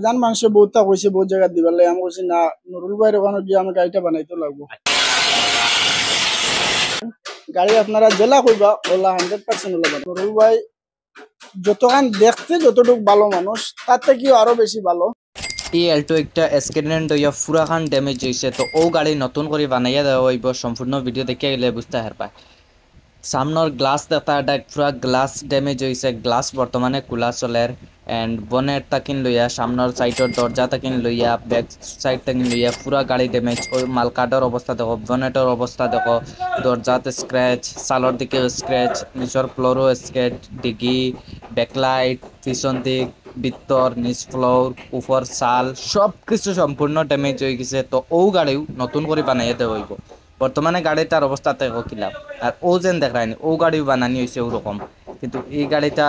জান মানুষে বহুতটা কইছে বহুত জায়গা দিবার লাগে আমি কইছি না নুরুল ভাইয়ের ওখানে গিয়ে আমি গাড়িটা বানাইতে লাগবো গাড়ি আপনারা জেলা কইবা ওলা 100% ওলা বানাই নুরুল ভাই যতখান দেখতে যতটুকু ভালো মানুষ তার থেকেও আরো বেশি ভালো এই অ্যাল্টো একটা অ্যাক্সিডেন্ট হইয়া পুরাখান ড্যামেজ হয়েছে তো ও গাড়ি নতুন করে বানাইয়া দেওয়া হইব সম্পূর্ণ ভিডিও দেখে গেলে বুঝতে পারবা সামনের গ্লাস দেখা এটা পুরা গ্লাস ড্যামেজ হয়েছে গ্লাস বর্তমানে খোলা চলের এন্ড বনেট তাকিন লইয়া সামনের সাইডের দরজা তাকিন লইয়া ব্যাক সাইড তাকিন লইয়া পুরা গাড়ি ড্যামেজ ওই মালকাটার অবস্থা দেখো বনেটের অবস্থা দেখো দরজাতে স্ক্র্যাচ সালোর দিকে স্ক্র্যাচ নিচের ফ্লোরও স্ক্র্যাচ ডিগি ব্যাকলাইট পিছন দিক ভিতর নিচ ফ্লোর উপর সাল সব কিছু সম্পূর্ণ ড্যামেজ হয়ে গেছে তো ও গাড়িও নতুন করে বানাইয়া দেওয়া হইব বর্তমানে গাড়িটার অবস্থাতে কিলাম আর ও যেন দেখায়নি ও গাড়িও বানানি হয়েছে ওরকম কিন্তু এই গাড়িটা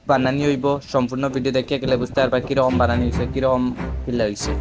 বানানি হইব সম্পূর্ণ ভিডিও দেখে গেলে বুঝতে পারবা কিরকম বানানি হয়েছে কিরকম কিলা হয়েছে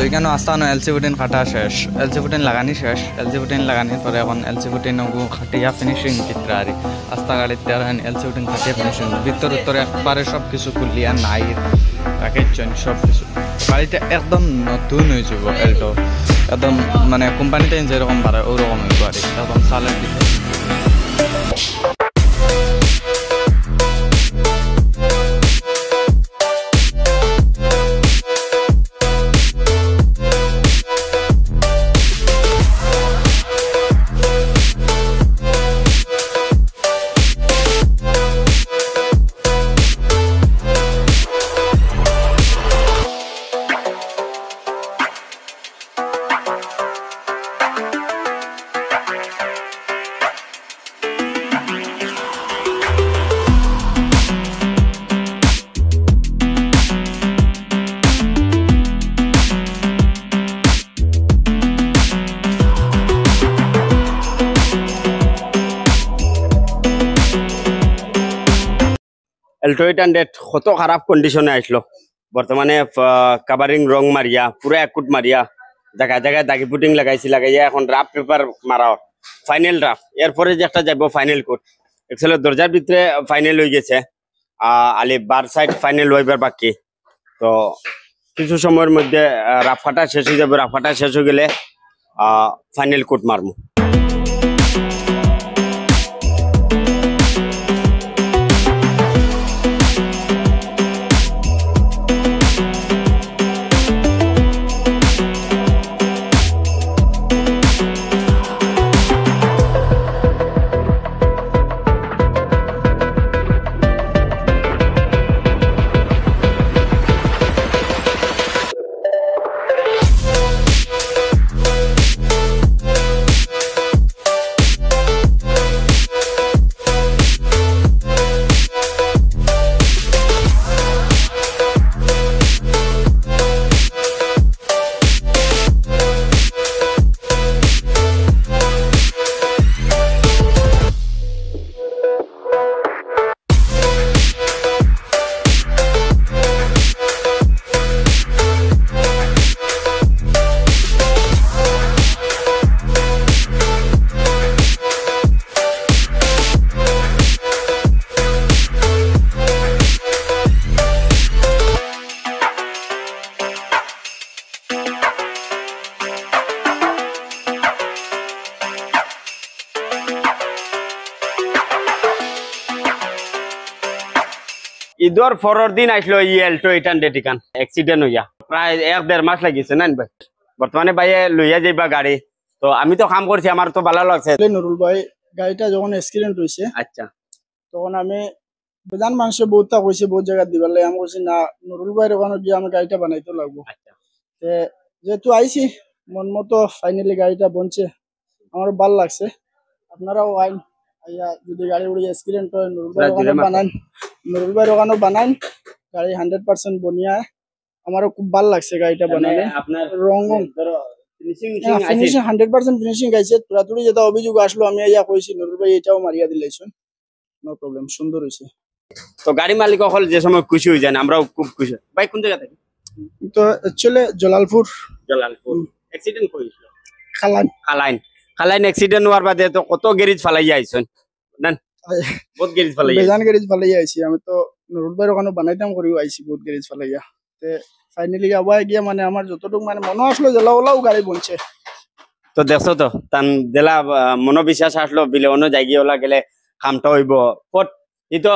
তো এখানে আস্তানো এলসি বুটিন কাটা শেষ এলসি বুটিন লাগানি শেষ এলসি বুটিন লাগানির পরে এখন এলসি বুটিন খাটিয়া ফিনিশিং চিত্র আর আস্তা গাড়ির দেওয়া এলসি বুটিন খাটিয়া ফিনিশিং ভিতর উত্তরে একবারে সব কিছু খুলিয়া নাই রাখেছেন সব কিছু গাড়িটা একদম নতুন হয়ে যাব এলটো একদম মানে কোম্পানিতে যেরকম বাড়ে ওরকম হইব আর একদম সালের দিকে এল্টো 800 কত খারাপ কন্ডিশনে আসলো বর্তমানে কাভারিং রং মারিয়া পুরো এক কুট মারিয়া জায়গায় জায়গায় দাগি পুটিং লাগাইছি, লাগাইয়া এখন রাফ পেপার মারা ফাইনাল রাফ। এরপরে যে একটা যাইব ফাইনাল কোট, এক্সেল দরজার ভিতরে ফাইনাল হয়ে গেছে, আলি বার সাইড ফাইনাল হইবার বাকি। তো কিছু সময়ের মধ্যে রাফ কাটা শেষ হয়ে যাবে, রাফ কাটা শেষ হয়ে গেলে ফাইনাল কোট মারমু। ঈদর পরের দিন আসলো ই এল্টো 800 টিকান অ্যাক্সিডেন্ট হইয়া প্রায় 1-1.5 মাস লাগিছে না ভাই। বর্তমানে ভাইয়ে লইয়া যাইবা গাড়ি, তো আমি তো কাম করছি, আমার তো ভালো লাগছে। নুরুল ভাই গাড়িটা যখন অ্যাক্সিডেন্ট হয়েছে আচ্ছা, তখন আমি বেজান মানুষে বহুতটা কইছে, বহুত জায়গা দিবার লাগে। আমি কইছি না, নুরুল ভাইয়ের ওখানে গিয়ে আমি গাড়িটা বানাইতে লাগবো। আচ্ছা, যেহেতু আইছি মন মতো ফাইনালি গাড়িটা বনছে, আমার ভাল লাগছে। আপনারাও আইন, আইয়া যদি গাড়ি উড়ি অ্যাক্সিডেন্ট হয় নুরুল ভাইয়ের ওখানে বানান, নুরুল ভাইয়ের ওখানে বানান গাড়ি 100% বনিয়া। আমারও খুব ভাল লাগছে গাড়িটা বানালে। আপনার রং ফিনিশিং ফিনিশিং 100% ফিনিশিং গাইছে। তুরাতুরি যেটা অভিযোগ আসলো আমি আইয়া কইছি নুরুল ভাই এটাও মারিয়া দিলাইছেন, নো প্রবলেম, সুন্দর হইছে। তো গাড়ি মালিক হল যে সময় খুশি হয়ে যান, আমরাও খুব খুশি। ভাই কোন জায়গা থেকে? তো অ্যাকচুয়ালি জলালপুর জলালপুর। অ্যাক্সিডেন্ট কইছিল খালান খালাইন, খালাইন অ্যাক্সিডেন্ট হওয়ার বাদে তো কত গ্যারেজ ফালাইয়া আইছেন না? বহুত গ্যারেজ ফালাইয়া বেজান গ্যারেজ ফালাইয়া আইছি। আমি তো নুরুল ভাইয়ের ওখানে বানাইতাম করিও আইছি বহুত গ্যারেজ ফালাইয়া। তে ফাইনালি আবার গিয়া মানে আমার যতটুকু মানে মনে আসলো জেলা ওলাও গাড়ি বনছে। তো দেখছো তো তান জেলা মনোবিশ্বাস আসলো বিলে অন্য জায়গায় ওলা গেলে কামটা হইব পট। এই তো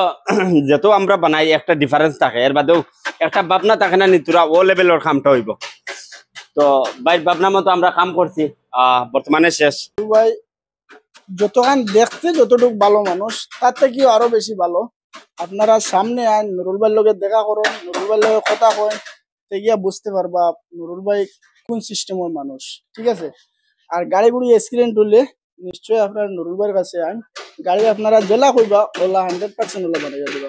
যত আমরা বানাই একটা ডিফারেন্স থাকে, এর বাদেও একটা ভাবনা থাকে না, তোরা ও লেভেলের কামটা হইব। তো ভাই ভাবনা মতো আমরা কাম করছি, বর্তমানে শেষ। ভাই যতখান দেখতে যতটুকু ভালো মানুষ, তার থেকেও আরো বেশি ভালো। আপনারা সামনে আইন, নুরুল ভাইয়ের লগে দেখা করেন, নুরুল ভাইয়ের লগে কথা করেন, গিয়া বুঝতে পারবা নুরুল ভাই কোন সিস্টেমের মানুষ। ঠিক আছে? আর গাড়ি গুড়ি অ্যাক্সিডেন্ট হলে নিশ্চয়ই আপনার নুরুল ভাইয়ের কাছে আইন, গাড়ি আপনারা জেলা কইবা ওলা 100% ওলা বানাইয়া দিবা।